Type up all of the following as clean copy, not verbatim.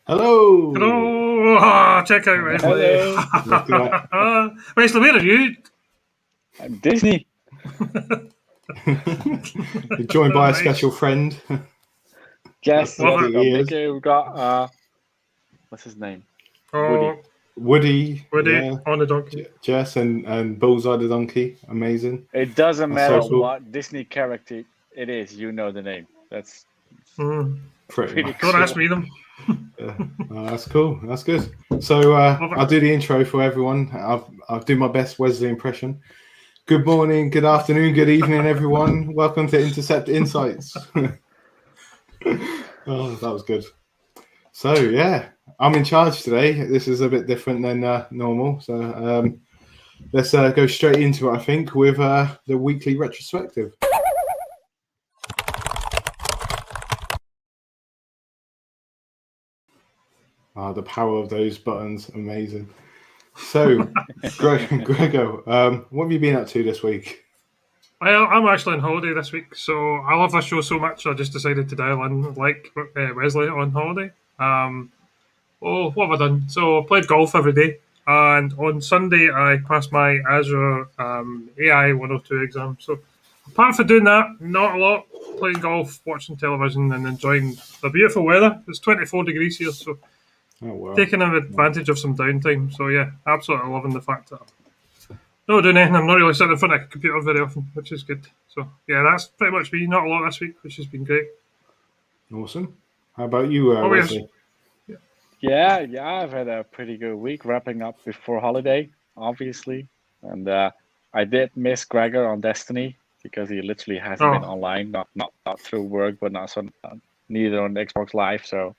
Hello. Hello! Oh, check out Wesley. Hello, Look at Wesley, where are you? I'm Disney. that. You're joined by a Nice. special friend. Yes, Love yes, it. we got Ears. Mickey. We got what's his name? Woody. Oh, Woody, Woody yeah. on the donkey. Jess and Bullseye the donkey. Amazing. It doesn't That's so matter cool. what Disney character it is. You know the name. That's Mm. Pretty pretty much. Don't cool. ask me them. Yeah. That's cool. That's good. So Love it. I'll do the intro for everyone. I'll do my best Wesley impression. Good morning, good afternoon, good evening, everyone. Welcome to Intercept Insights. Oh, that was good. So yeah, I'm in charge today. This is a bit different than normal. So let's go straight into it, I think, with the weekly retrospective. The power of those buttons, amazing. So, Gregor, what have you been up to this week? I'm actually on holiday this week, so I love this show so much. I just decided to dial in like Wesley on holiday. What have I done? So I played golf every day, and on Sunday I passed my Azure AI 102 exam. So apart from doing that, not a lot. Playing golf, watching television, and enjoying the beautiful weather. It's 24 degrees here, so Oh, wow. taking advantage of some downtime. So yeah, absolutely loving the fact that I'm not doing anything. I'm not really sitting in front of a computer very often, which is good. So yeah, that's pretty much me. Not a lot this week, which has been great. Awesome. How about you, What were Wesley? Yeah, I've had a pretty good week, wrapping up before holiday, obviously, and I did miss Gregor on Destiny because he literally hasn't been Oh, online, not through work, but not so neither on Xbox Live. So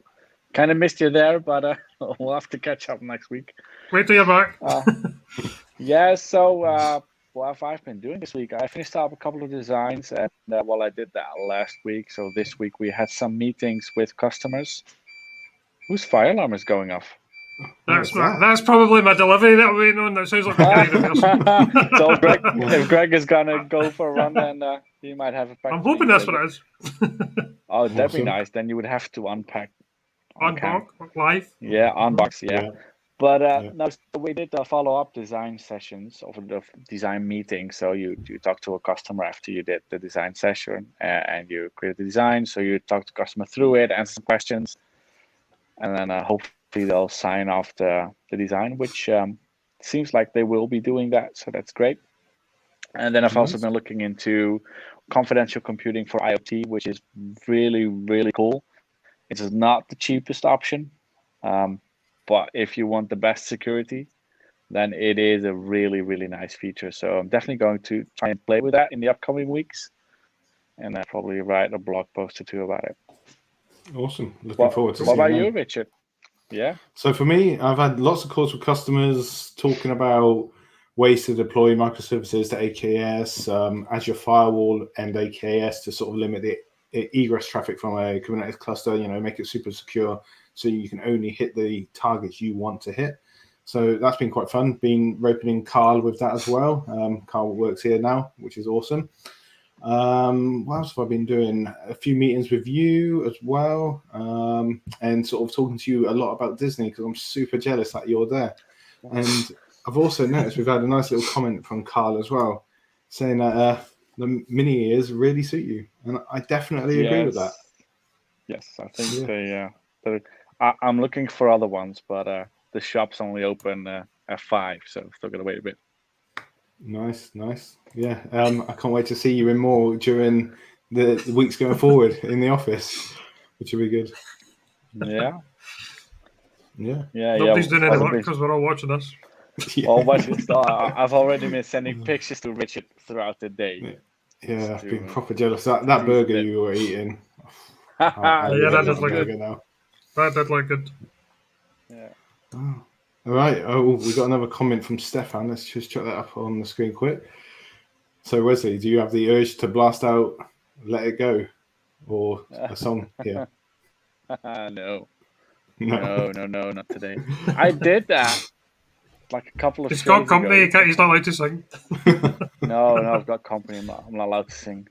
kind of missed you there, but we'll have to catch up next week. wait till you're back. Yeah, so what have I been doing this week? I finished up a couple of designs, and well, I did that last week. So this week we had some meetings with customers. Whose fire alarm is going off? That's probably my delivery that I'm waiting on. That sounds like my guy reversing. So if Greg is gonna go for a run, then he might have it back. I'm to me hoping that's later. what it is. Oh, that'd be Awesome. nice. Then you would have to unpack on cam. Unbox live. Yeah, unbox. Yeah. But Yeah. no, so we did follow-up design sessions of the design meeting. So you talk to a customer after you did the design session and you create the design. So you talk to the customer through it, answer some questions, and then hopefully they'll sign off the design, which seems like they will be doing that. So that's great. And then I've also Nice. been looking into confidential computing for IoT, which is really, really cool. It is not the cheapest option. But if you want the best security, then it is a really, really nice feature. So I'm definitely going to try and play with that in the upcoming weeks, and probably write a blog post or two about it. Awesome. Looking forward to What seeing about that. you, Richard? Yeah. So for me, I've had lots of calls with customers talking about ways to deploy microservices to AKS, Azure Firewall and AKS to sort of limit the egress traffic from a Kubernetes cluster, make it super secure so you can only hit the targets you want to hit. So that's been quite fun, been roping in Carl with that as well. Carl works here now, which is awesome. What else have I been doing? A few meetings with you as well, and sort of talking to you a lot about Disney because I'm super jealous that you're there. And I've also noticed we've had a nice little comment from Carl as well, saying that the mini ears really suit you, and I definitely agree with that. Yes, I think I'm looking for other ones, but the shop's only open at 5, so still gotta wait a bit. Nice. Yeah, I can't wait to see you in more during the weeks going forward in the office, which will be good. Yeah. Nobody's doing any work because we're all watching this. Yeah. Well, I've already been sending pictures to Richard throughout the day. Yeah, I've been proper jealous. That burger you were eating. Yeah, that looks did look good. good. Now. That did look good. Yeah. Oh. All right. Oh, we got another comment from Stefan. Let's just check that up on the screen quick. So, Wesley, do you have the urge to blast out "Let It Go" or a song here? No, not today. I did that like a couple of He's shows got company. ago. He's not allowed to sing. No, I've got company. I'm not allowed to sing.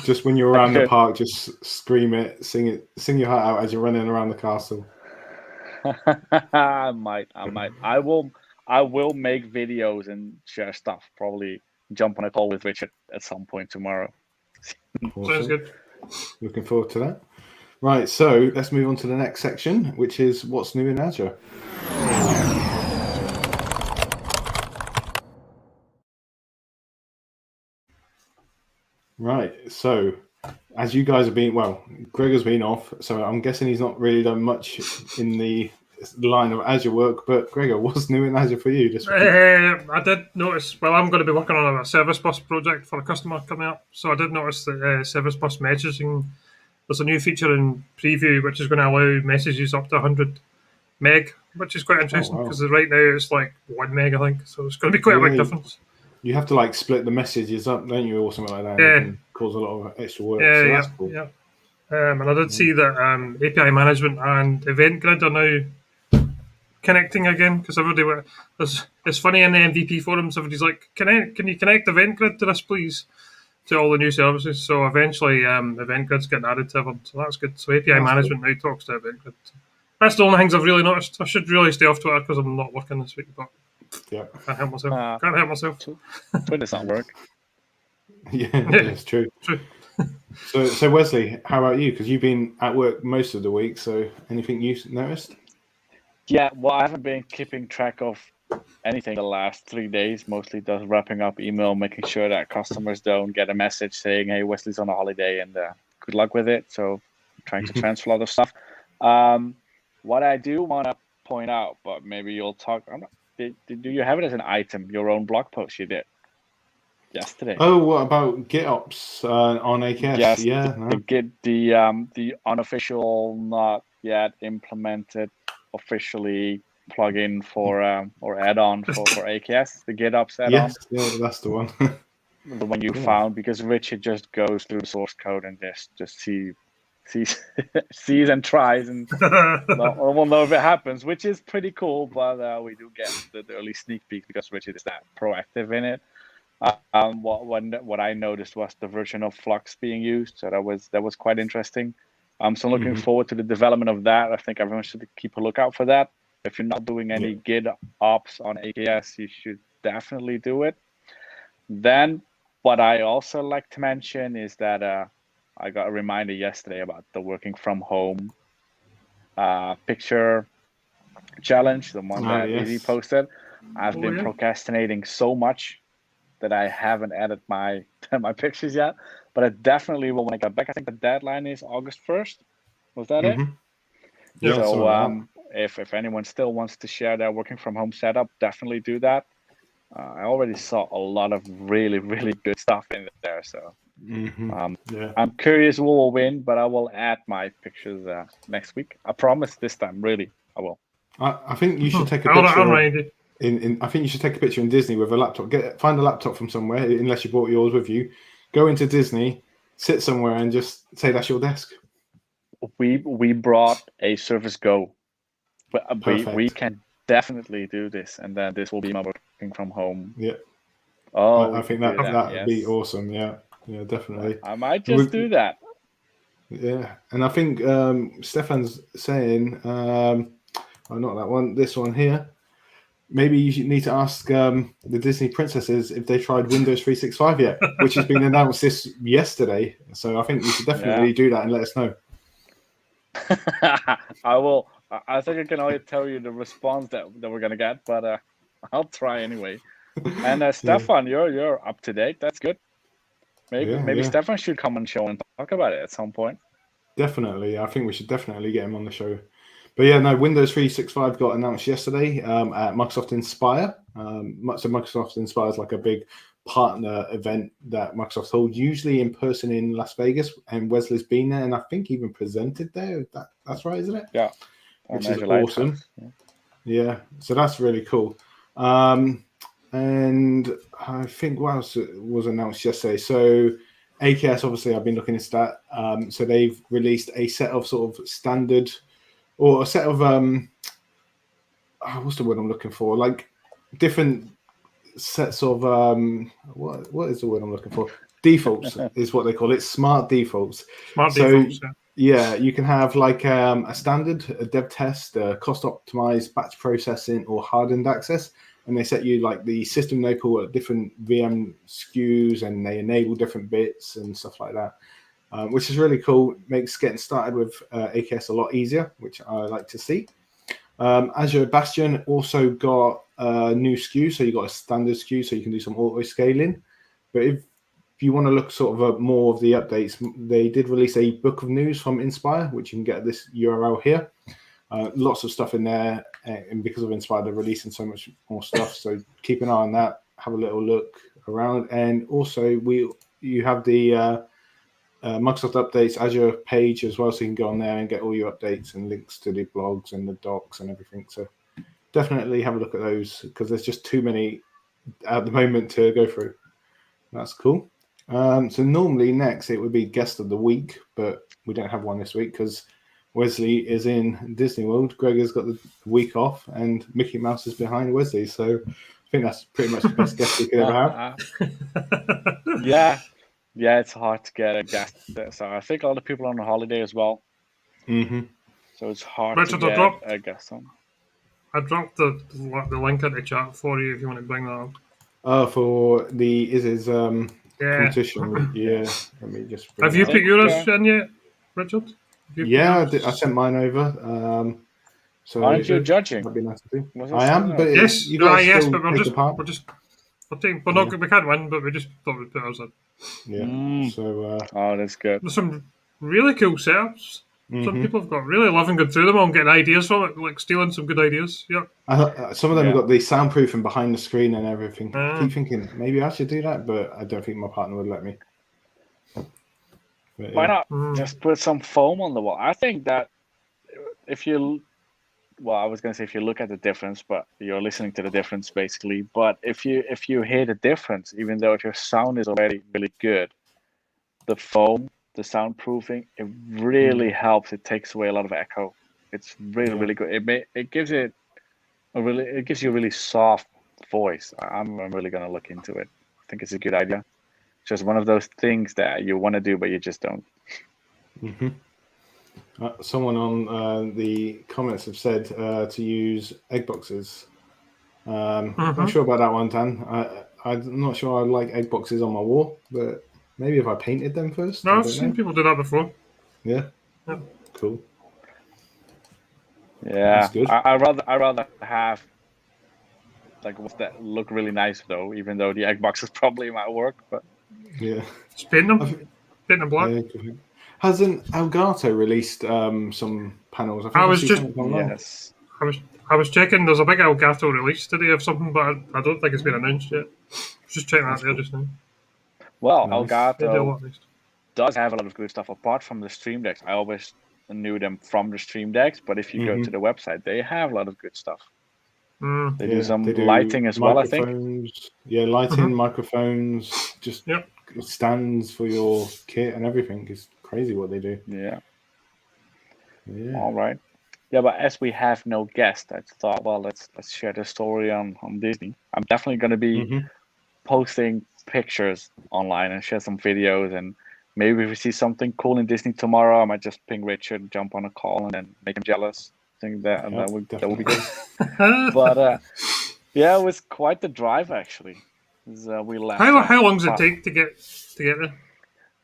Just when you're around the park, just scream it, sing your heart out as you're running around the castle. I might. I will make videos and share stuff. Probably jump on a call with Richard at some point tomorrow. Awesome. Sounds good. Looking forward to that. Right, so let's move on to the next section, which is what's new in Azure. Right, so as you guys have been, well, Gregor's been off, so I'm guessing he's not really done much in the line of Azure work. But Gregor, what's new in Azure for you this week? I did notice, well, I'm going to be working on a service bus project for a customer coming up. So I did notice that service bus messaging, there's a new feature in preview which is going to allow messages up to 100 meg, which is quite interesting because right now it's like 1 meg, I think. So it's going to be quite a big difference. You have to like split the messages up, don't you, or something like that? Yeah. It can cause a lot of extra work. Yeah, so that's cool. Yeah. And I did see that API management and event grid are now connecting again because everybody it's funny in the MVP forums, everybody's like, can you connect event grid to this, please? To all the new services. So eventually event grid's getting added to them. So that's good. So API management now talks to event grid. That's the only things I've really noticed. I should really stay off Twitter because I'm not working this week, but yeah, can't help myself. Twitter doesn't work. Yeah, it's true. So Wesley, how about you? Because you've been at work most of the week. So anything you noticed? Yeah, well, I haven't been keeping track of anything the last 3 days. Mostly just wrapping up email, making sure that customers don't get a message saying, "Hey, Wesley's on a holiday," and good luck with it. So trying to transfer a lot of stuff. What I do want to point out, but maybe you'll talk. Do you have it as an item? Your own blog post you did yesterday. Oh, what about GitOps on AKS? Yes, yeah, the unofficial, not yet implemented, officially plugin for or add-on for AKS, the GitOps add-on. Yes, yeah, that's the one. The one you found, because Richard just goes through the source code and just sees and tries, and we'll know if it happens, which is pretty cool. But we do get the early sneak peek because Richard is that proactive in it. What I noticed was the version of Flux being used, so that was quite interesting. So looking forward to the development of that. I think everyone should keep a lookout for that. If you're not doing any GitOps on AKS, you should definitely do it. Then, what I also like to mention is that I got a reminder yesterday about the working from home picture challenge, the one that Izzy posted. I've been procrastinating so much that I haven't added my pictures yet, but I definitely will when I get back. I think the deadline is August 1st. Was that it? Yeah. So if anyone still wants to share their working from home setup, definitely do that. I already saw a lot of really, really good stuff in there. So I'm curious who will win, but I will add my pictures next week. I promise this time, really, I will. I think you should take a picture. I think you should take a picture in Disney with a laptop. Find a laptop from somewhere, unless you brought yours with you. Go into Disney, sit somewhere, and just say that's your desk. We brought a Surface Go, but we can definitely do this, and then this will be my working from home. Yeah. Oh, I think that would be awesome. Yeah, definitely. I might just do that. Yeah, and I think Stefan's saying, not that one, this one here. Maybe you need to ask the Disney princesses if they tried Windows 365 yet, which has been announced yesterday. So I think you should definitely do that and let us know. I will. I think I can only tell you the response that we're gonna get, but I'll try anyway. And Stefan, you're up to date. That's good. Maybe Stefan should come on the show and talk about it at some point. Definitely, I think we should definitely get him on the show. But yeah, no, Windows 365 got announced yesterday at Microsoft Inspire. So Microsoft Inspire is like a big partner event that Microsoft holds, usually in person in Las Vegas. And Wesley's been there, and I think even presented there. That's right, isn't it? Yeah. Which is awesome. Yeah, so that's really cool. And I think what else was announced yesterday? So AKS, obviously, I've been looking into that. So they've released a set of sort of standard, or a set of what's the word I'm looking for? Like different sets of what is the word I'm looking for? Defaults is what they call it. Smart defaults. Defaults. Yeah. Yeah, you can have like a standard, a dev test, cost optimized batch processing, or hardened access. And they set you like the system local at different VM SKUs, and they enable different bits and stuff like that, which is really cool. Makes getting started with AKS a lot easier, which I like to see. Azure Bastion also got a new SKU, so you got a standard SKU, so you can do some auto scaling. But if you want to look sort of at more of the updates, they did release a book of news from Inspire, which you can get at this URL here. Lots of stuff in there, and because of Inspire, they're releasing so much more stuff. So keep an eye on that. Have a little look around, and also you have the Microsoft Updates Azure page as well, so you can go on there and get all your updates and links to the blogs and the docs and everything. So definitely have a look at those, because there's just too many at the moment to go through. That's cool. So normally next it would be guest of the week, but we don't have one this week because Wesley is in Disney World. Greg has got the week off, and Mickey Mouse is behind Wesley. So I think that's pretty much the best guest we could ever have. Yeah, it's hard to get a guest. So I think a lot of people are on a holiday as well. Mm-hmm. So it's hard Richard, to get a guest on. I dropped the link in the chat for you if you want to bring that up. For the competition. Yeah. Let me just. Have you put yours in yet, Richard? Yeah, I sent mine over. So aren't you judging? That'd be nice to do. I am, but yes, you guys yes, still but we're not, we can't win, but we just thought we'd put ours in. Yeah. So. Oh, that's good. There's some really cool setups. Some people have got really loving going through them all and getting ideas from it, like stealing some good ideas. Yeah. Some of them have got the soundproofing behind the screen and everything. I keep thinking maybe I should do that, but I don't think my partner would let me. But, why not just put some foam on the wall? I think that if you, well, I was going to say if you look at the difference, but you're listening to the difference basically. But if you hear the difference, even though if your sound is already really good, the foam, the soundproofing, it really helps. It takes away a lot of echo. It's really good. It gives you a really soft voice. I'm really going to look into it. I think it's a good idea. Just one of those things that you want to do, but you just don't. Someone on the comments have said to use egg boxes. Not sure about that one, Dan. I'm not sure I like egg boxes on my wall, but maybe if I painted them first. No, I've seen people do that before. Yeah. Cool. Yeah. That's good. I rather have like ones that look really nice though, even though the egg boxes probably might work, but. Yeah. Just paint them. Paint them black. Hasn't Elgato released some panels? Yes. I was checking. There's a big Elgato release today of something, but I don't think it's been announced yet. Just checking that there just now. Well, Nice. Elgato does have a lot of good stuff apart from the Stream Decks. I always knew them from the Stream Decks, but if you go to the website, they have a lot of good stuff. They do some lighting as well, I think. Yeah, lighting, microphones, just stands for your kit and everything. It's crazy what they do. Yeah. All right. Yeah, but as we have no guest, I thought, well, let's share the story on Disney. I'm definitely going to be posting pictures online and share some videos, and maybe if we see something cool in Disney tomorrow, I might just ping Richard, jump on a call, and then make him jealous. I think that would be good. But yeah, it was quite the drive actually. We left. How long does it take to get there?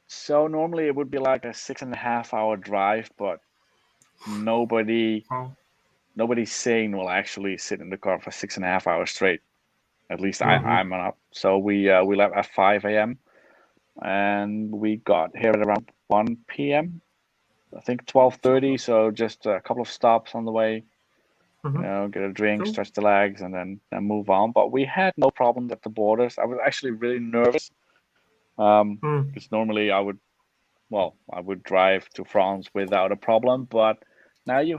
So normally it would be like a 6.5 hour drive, but nobody sane will actually sit in the car for 6.5 hours straight. At least I'm up. So we left at 5 a.m. and we got here at around 1 p.m. I think 12:30. So just a couple of stops on the way. Get a drink, stretch the legs, and then move on. But we had no problems at the borders. I was actually really nervous because normally I would drive to France without a problem. But now you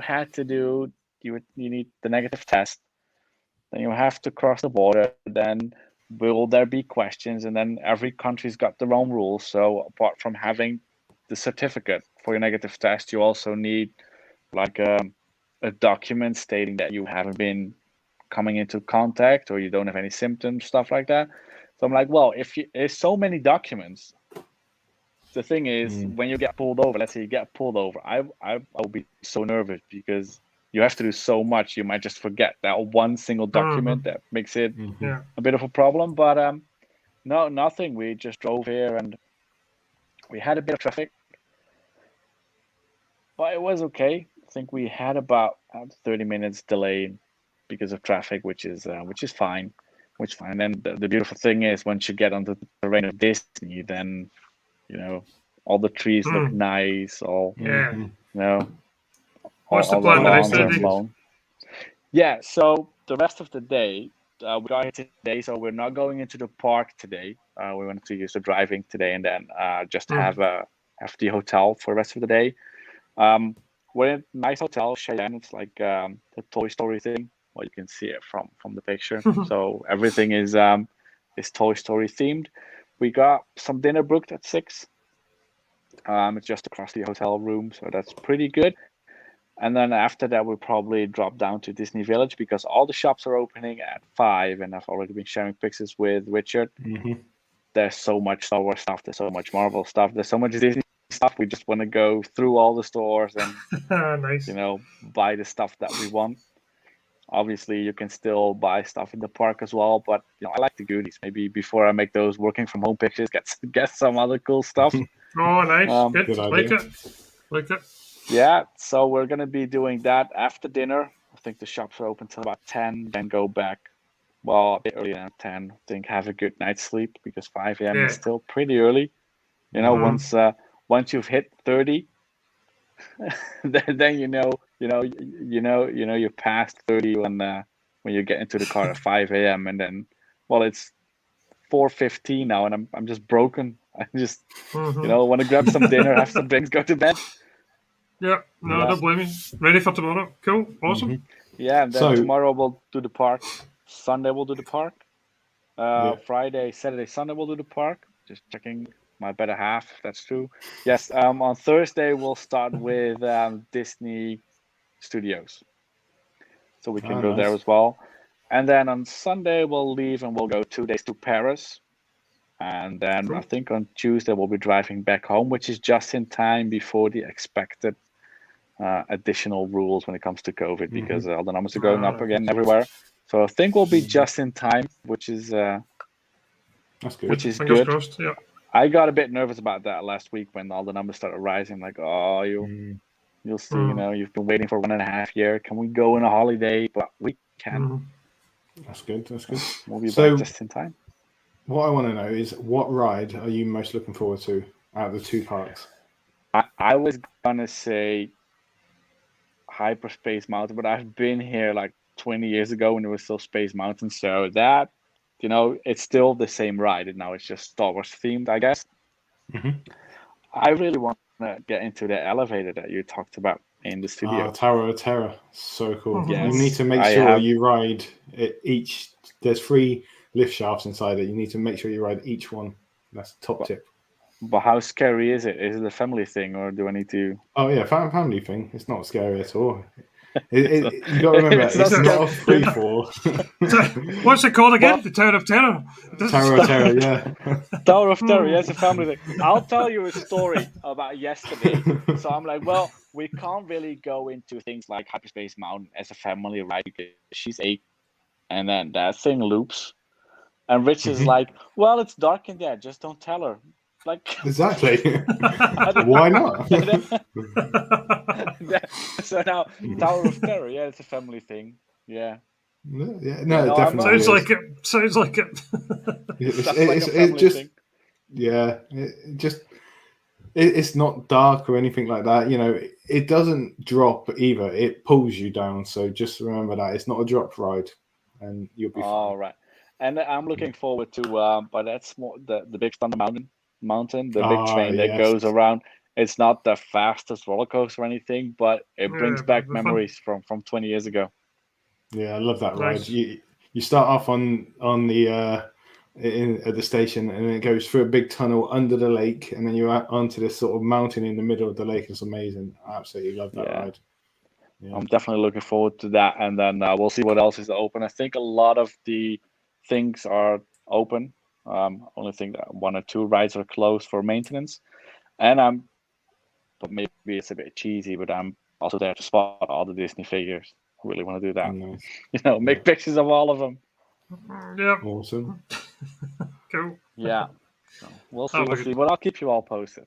need the negative test. Then you have to cross the border. Then will there be questions? And then every country's got their own rules. So apart from having the certificate for your negative test, you also need like a document stating that you haven't been coming into contact or you don't have any symptoms, stuff like that. So I'm like, well, if there's so many documents, the thing is, when you get pulled over, let's say you get pulled over, I'll be so nervous because you have to do so much. You might just forget that one single document that makes it a bit of a problem. But no, nothing. We just drove here and we had a bit of traffic, but it was okay. I think we had about 30 minutes delay because of traffic, which is fine. And then the beautiful thing is, once you get onto the terrain of Disney, then all the trees look nice. All What's the all plan the rest lawns of are the day? mown. Yeah. So the rest of the day, we got here today. So we're not going into the park today. We wanted to use the driving today, and then just have the hotel for the rest of the day. We're in a nice hotel, Cheyenne. It's like the Toy Story thing. Well, you can see it from the picture. So everything is Toy Story themed. We got some dinner booked at 6. It's just across the hotel room, so that's pretty good. And then after that, we'll probably drop down to Disney Village because all the shops are opening at 5, and I've already been sharing pictures with Richard. There's so much Star Wars stuff. There's so much Marvel stuff. There's so much Disney stuff. We just want to go through all the stores and Nice. buy the stuff that we want. Obviously, you can still buy stuff in the park as well, but I like the goodies. Maybe before I make those working from home pictures, get some other cool stuff. Oh, nice. Good. Good Like idea. it. Yeah, so we're gonna be doing that after dinner. I think the shops are open till about 10, then go back. Well, a bit earlier than 10. I think have a good night's sleep because 5 a.m. is still pretty early. Once you've hit 30, then you're past 30 when you get into the car at 5 a.m. and then it's 4:15 now, and I'm just broken. I just want to grab some dinner, have some drinks, go to bed. Yeah, no, don't blame me. Ready for tomorrow. Cool, awesome. Yeah, and then tomorrow we'll do the park. Sunday we'll do the park. Friday, Saturday, Sunday we'll do the park. Just checking my better half, if that's true. Yes, on Thursday we'll start with Disney Studios. So we can go there as well. And then on Sunday we'll leave and we'll go 2 days to Paris. And then I think on Tuesday we'll be driving back home, which is just in time before the expected additional rules when it comes to COVID, because all the numbers are going up again everywhere. So I think we'll be just in time, which is that's good. Which is Fingers good. crossed, yeah. I got a bit nervous about that last week when all the numbers started rising. Like, you'll see, you've been waiting for 1.5 years. Can we go on a holiday? But we can. That's good. We'll be back just in time. What I want to know is, what ride are you most looking forward to out of the 2 parks? I was gonna say Hyperspace Mountain, but I've been here like 20 years ago when it was still Space Mountain, so that it's still the same ride, and now it's just Star Wars themed, I guess. I really want to get into the elevator that you talked about in the studio. Tower of Terror, so cool. Yes. You need to make sure you ride each. There's 3 lift shafts inside it. You need to make sure you ride each one. That's top tip. But how scary is it? Is it a family thing, or do I need to? Oh yeah, family thing. It's not scary at all. You got to remember, it's not a free fall. What's it called again? The Tower of Terror. Tower of Terror, yeah. Tower of Terror, yes, a family thing. I'll tell you a story about yesterday. So I'm like, well, we can't really go into things like Hyperspace Mountain as a family ride because she's 8, and then that thing loops. And Rich is like, well, it's dark in there. Just don't tell her. Like exactly. Why not? So now Tower of Terror, yeah, it's a family thing. Yeah. No, definitely. Sounds like it. It just, yeah, it's not dark or anything like that. It doesn't drop either. It pulls you down. So just remember that it's not a drop ride, and you'll be fine. All right. And I'm looking forward to, but that's more the Big Thunder Mountain, the big train that goes around. It's not the fastest roller coaster or anything, but it brings back memories from 20 years ago. Yeah, I love that Nice. ride. You start off on the at the station, and it goes through a big tunnel under the lake, and then you're onto this sort of mountain in the middle of the lake. It's amazing. I absolutely love that ride. Yeah. I'm definitely looking forward to that, and then we'll see what else is open. I think a lot of the things are open. Only think that 1 or 2 rides are closed for maintenance. but maybe it's a bit cheesy, but I'm also there to spot all the Disney figures. I really want to do that. Nice. Make pictures of all of them. Yeah. Awesome. Cool. Yeah. So we'll see. Oh, We'll good. see. But I'll keep you all posted.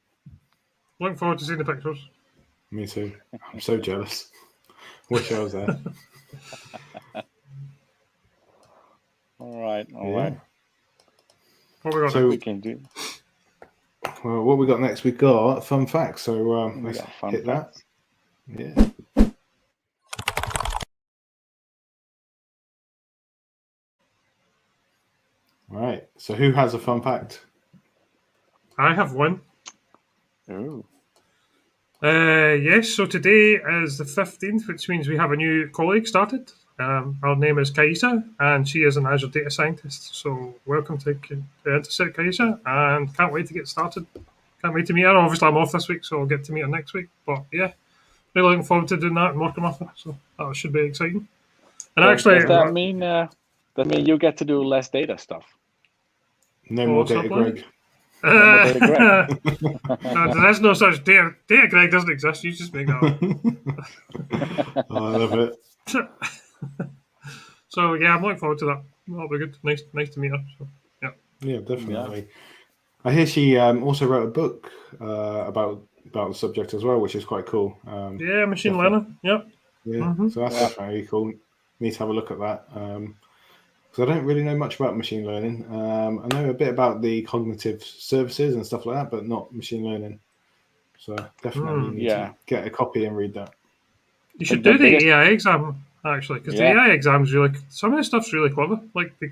Looking forward to seeing the pictures. Me too. I'm so jealous. Wish I was there. All right. What we got So We can do. well, what we got next? We got fun facts. So We let's got fun hit facts. that. Yeah. All right. So who has a fun fact? I have one. Ooh. Yes, so today is the 15th, which means we have a new colleague started. Her name is Kaisa, and she is an Azure data scientist. So welcome to Intercept, Kaisa, and can't wait to get started. Can't wait to meet her. Obviously, I'm off this week, so I'll get to meet her next week. But yeah, really looking forward to doing that and working with her. So that should be exciting. And So actually, does that mean you get to do less data stuff? No more what's data, that, please? Greg. more data, Greg. No, there's no such data. Data Greg doesn't exist. You just make that up. Oh, I love it. So yeah, I'm looking forward to that. That'll be good. Nice to meet her. So yeah. Yeah, definitely. I hear she also wrote a book about the subject as well, which is quite cool. Yeah, machine definitely. learning. Yep. Yeah, Mhm. so that's definitely cool. Need to have a look at that because I don't really know much about machine learning. I know a bit about the cognitive services and stuff like that, but not machine learning. So definitely need to get a copy and read that. You should do the AI exam actually, because the AI exam is really, some of the stuff's really clever. Like they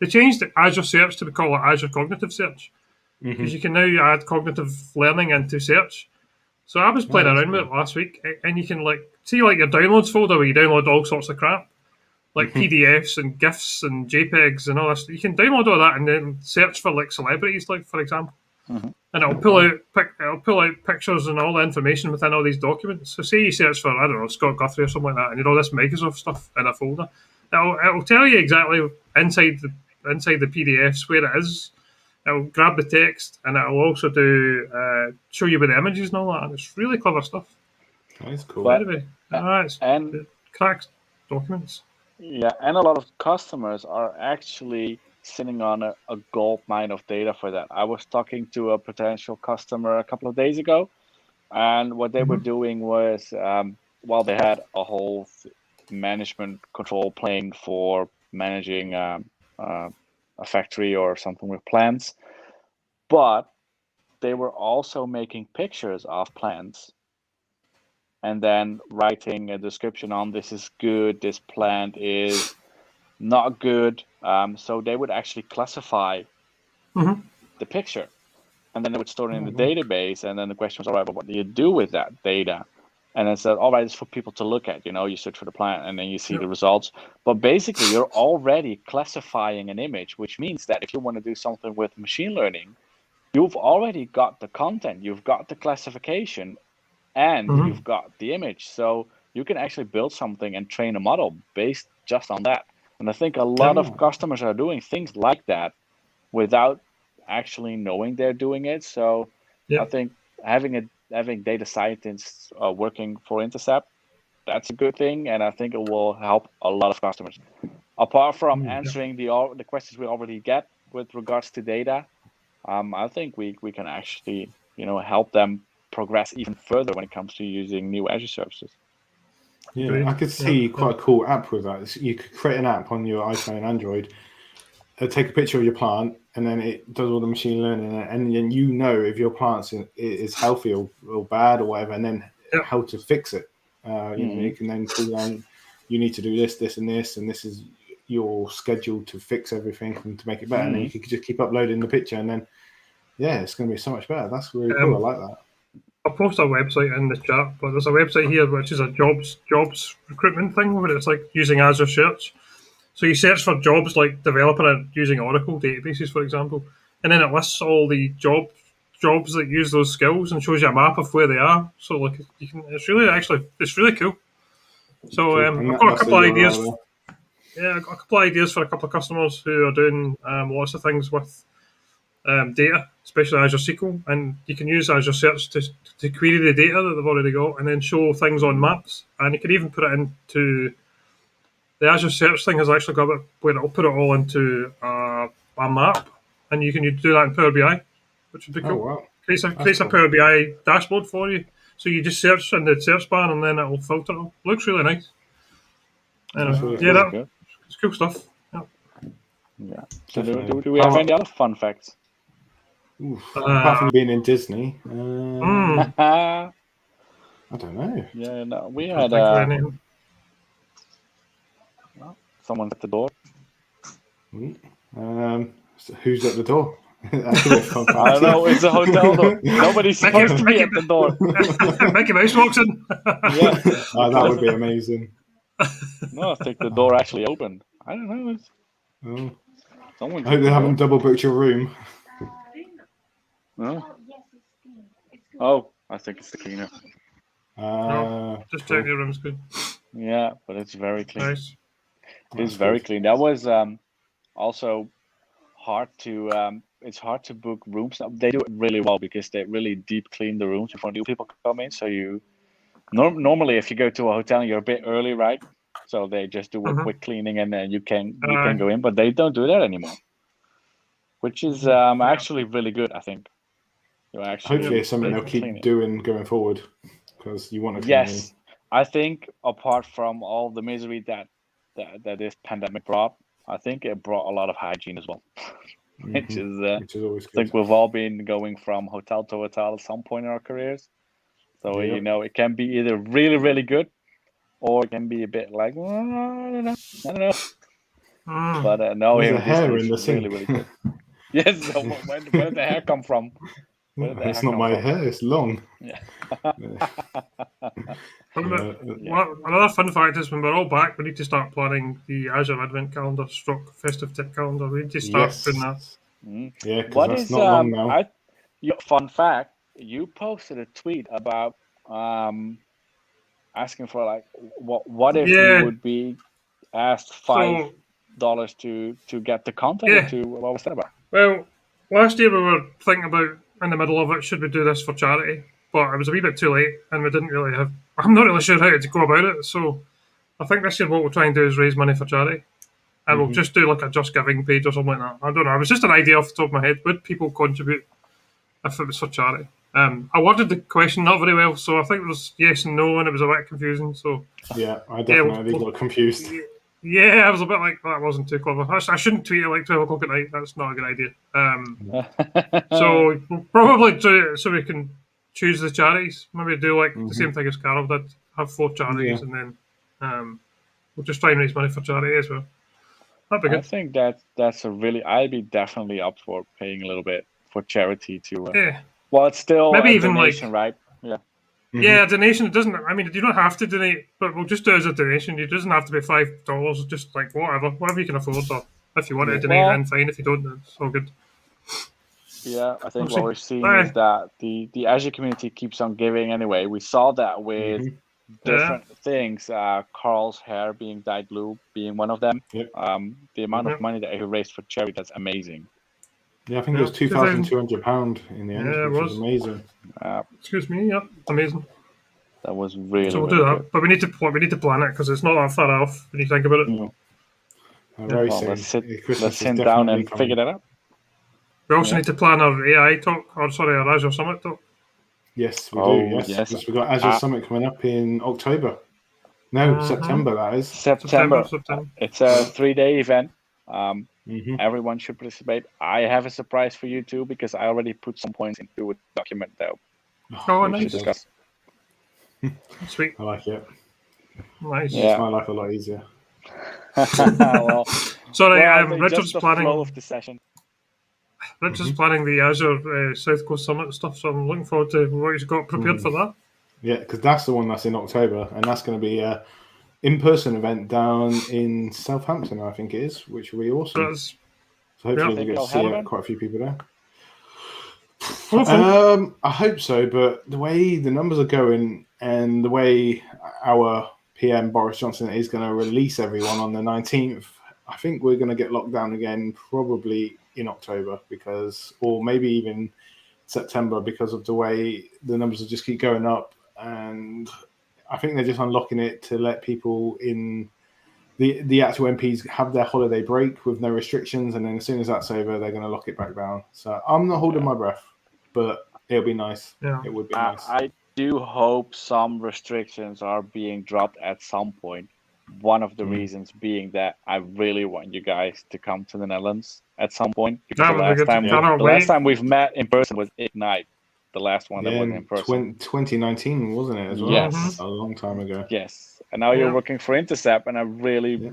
changed the Azure Search to call it Azure Cognitive Search because you can now add cognitive learning into search. So I was playing around with it last week, and you can see your downloads folder where you download all sorts of crap, like PDFs and GIFs and JPEGs and all this. You can download all that and then search for celebrities, for example, and it'll pull out pictures and all the information within all these documents. So say you search for, I don't know, Scott Guthrie or something like that, and you know this Microsoft stuff in a folder. It'll tell you exactly inside the PDFs where it is. It'll grab the text and it'll also show you with the images and all that. And it's really clever stuff. That's cool. By the way, it cracks documents. Yeah, and a lot of customers are actually sitting on a gold mine of data for that. I was talking to a potential customer a couple of days ago, and what they were doing was, they had a whole management control plane for managing a factory or something with plants, but they were also making pictures of plants and then writing a description on this is good, this plant is not good. So they would actually classify the picture, and then they would store it in the database. And then the question was, all right, but what do you do with that data? And then said, all right, it's for people to look at. You search for the plant, and then you see the results. But basically, you're already classifying an image, which means that if you want to do something with machine learning, you've already got the content, you've got the classification, and you've got the image. So you can actually build something and train a model based just on that. And I think a lot of customers are doing things like that without actually knowing they're doing it. So I think having data scientists working for Intercept, that's a good thing, and I think it will help a lot of customers. Apart from answering the questions we already get with regards to data, I think we can actually help them progress even further when it comes to using new Azure services. Yeah, I could see quite a cool app with that. You could create an app on your iPhone and Android, take a picture of your plant, and then it does all the machine learning, and then if your plant is healthy or bad or whatever, and then how to fix it. You can then pull down, you need to do this, this, and this is your schedule to fix everything and to make it better. And then you can just keep uploading the picture, and then it's going to be so much better. That's really cool. I like that. I'll post a website in the chat, but there's a website here which is a jobs recruitment thing where it's like using Azure Search. So you search for jobs like developer using Oracle databases, for example, and then it lists all the jobs that use those skills and shows you a map of where they are. So it's really cool. So I've got a couple of ideas. I've got a couple of ideas for a couple of customers who are doing lots of things with data, especially Azure SQL, and you can use Azure Search to query the data that they've already got and then show things on maps. And you can even put it into the Azure Search thing has actually got it where it'll put it all into a map, and you can do that in Power BI, which would be cool. Oh, wow. Creates a Power BI dashboard for you, so you just search in the search bar and then it'll filter them. Looks really nice. Anyway, Good. it's cool stuff. Yeah. So do we have any other fun facts? Apart from being in Disney, I don't know. Yeah, no, we Can't had think of anything. someone's at the door. So who's at the door? That's a bit fun fact. I don't know. It's a hotel door. Nobody's supposed to be at the door. Mickey Mouse walks in. Yeah. That would be amazing. No, I think the door actually opened. I don't know. I hope they haven't double booked your room. No? Oh, I think it's the cleaner. No, just check your room's good. Yeah, but it's very clean. Nice. It's very clean. That was also hard to. It's hard to book rooms. They do it really well because they really deep clean the rooms before new people come in. So you normally if you go to a hotel, you're a bit early, right? So they just do a quick cleaning and then you can go in. But they don't do that anymore, which is actually really good. I think. Hopefully, it's something they'll keep doing going forward because you want to. Yes, I think apart from all the misery that this pandemic brought, I think it brought a lot of hygiene as well, which is always good. I think we've all been going from hotel to hotel at some point in our careers, so it can be either really really good, or it can be a bit like I don't know. But no, there's a hair in the sink. Really good. Yes, so where did the hair come from? It's not my hair, it's long. Yeah. Another fun fact is when we're all back, we need to start planning the Azure Advent Calendar / Festive Tech Calendar. We need to start doing that. Yeah, because that's not long now. Fun fact, you posted a tweet about asking for like what if you would be asked $5 to get the content into what was that about? Well, last year we were thinking about in the middle of it, should we do this for charity? But it was a wee bit too late, and we didn't really have. I'm not really sure how to go about it. So I think this year what we'll try and do is raise money for charity, and we'll just do like a Just Giving page or something like that. I don't know. It was just an idea off the top of my head. Would people contribute if it was for charity? I worded the question not very well, so I think it was yes and no, and it was a bit confusing. So yeah, I definitely got confused. Yeah, I was a bit like that. Wasn't too clever. I shouldn't tweet it like 12 o'clock at night. That's not a good idea. So we'll probably do it so we can choose the charities. Maybe do like the same thing as Carol did. Have 4 charities, and then we'll just try and raise money for charity as well. That'd be good. I think that's a really. I'd be definitely up for paying a little bit for charity to. Well, it's still maybe even donation, right? Yeah. Yeah, a donation. It doesn't. I mean, you don't have to donate, but we'll just do it as a donation. It doesn't have to be $5. Just like whatever you can afford. Or if you want to donate, then fine. If you don't, it's all good. Yeah, I think what we're seeing is that the Azure community keeps on giving anyway. We saw that with different things. Carl's hair being dyed blue being one of them. Yep. The amount of money that he raised for charity, that's amazing. Yeah, I think it was £2,200 in the end, which was amazing. Excuse me, yeah, amazing. That was really. So we'll do that, good. but we need to plan it because it's not that far off when you think about it. No. Very soon. Let's sit down and figure that out. We also need to plan our AI talk, our Azure Summit talk. Yes, we do. Yes. We've got Azure Summit coming up in October. No, September. That is September. It's a 3-day event. Everyone should participate. I have a surprise for you too because I already put some points into a document that we should discuss. Sweet. I like it. Nice. It makes my life a lot easier. Richard's planning. Flow of the session. Richard's planning the Azure South Coast Summit stuff, so I'm looking forward to what he's got prepared for that. Yeah, because that's the one that's in October, and that's going to be a in-person event down in Southampton, I think it is, which will be awesome. So hopefully we'll get to see quite a few people there. I hope so, but the way the numbers are going and the way our PM Boris Johnson is going to release everyone on the 19th, I think we're going to get locked down again probably in October or maybe even September, because of the way the numbers will just keep going up. And I think they're just unlocking it to let people in the actual MPs have their holiday break with no restrictions, and then as soon as that's over, they're going to lock it back down. So I'm not holding my breath, but it'll be nice. Yeah. It would be nice. I do hope some restrictions are being dropped at some point. One of the reasons being that I really want you guys to come to the Netherlands at some point, because That the would be last good. time Cannot the wait. last time we've met in person was Ignite, the last one that wasn't in person. 2019, wasn't it, as well? Yes. A long time ago. Yes, and now Yeah. you're working for Intercept, and I really,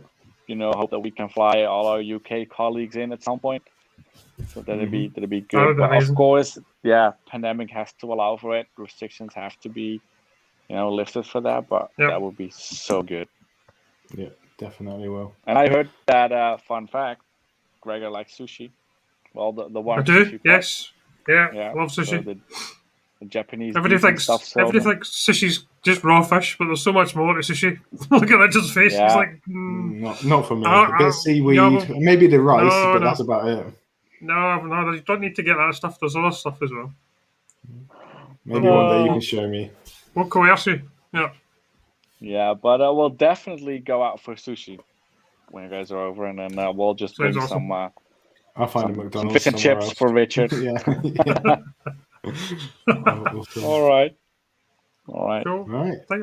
hope that we can fly all our UK colleagues in at some point. So that'd be That good. would be But amazing. of course, yeah, pandemic has to allow for it. Restrictions have to be, lifted for that. But Yep. that would be so good. Yeah, definitely will. And I heard that fun fact: Gregor likes sushi. Well, the one I do. sushi. Yes. Yeah. Yeah. Love sushi. So the Japanese Everybody beef and thinks stuff. So everybody thinks sushi's just raw fish, but there's so much more to sushi. Look at Richard's face. Yeah. He's like, Not for me. A bit of seaweed, maybe the rice, but that's about it. No, you don't need to get that stuff. There's other stuff as well. Maybe one day you can show me. What Koyashi? Yeah. Yeah, but we'll definitely go out for sushi when you guys are over, and then we'll just Sounds bring awesome. some. I'll find a Some McDonald's fish and somewhere chips else. for Richard. Yeah. Awesome. All right. Cool. Right. I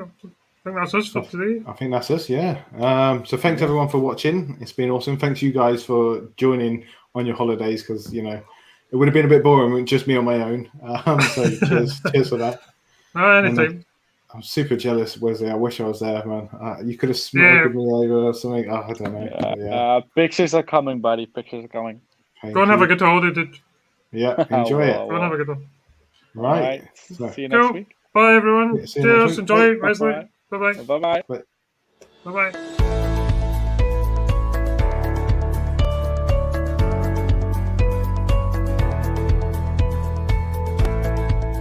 think that's us for today. I think that's us, yeah. So thanks everyone for watching. It's been awesome. Thanks you guys for joining on your holidays, because it would have been a bit boring with just me on my own. So cheers for that. Anytime. I'm super jealous, Wesley. I wish I was there, man. You could have smoked me over or something. I don't know. Yeah. Pictures are coming, buddy. Pictures are coming. Go and have a good holiday, dude. Yeah, enjoy it. Go and have a good one. Right. So, see you next week. Bye, everyone. See you next Cheers. week. Enjoy, Bye. Wesley. Bye-bye. Bye-bye. Bye-bye.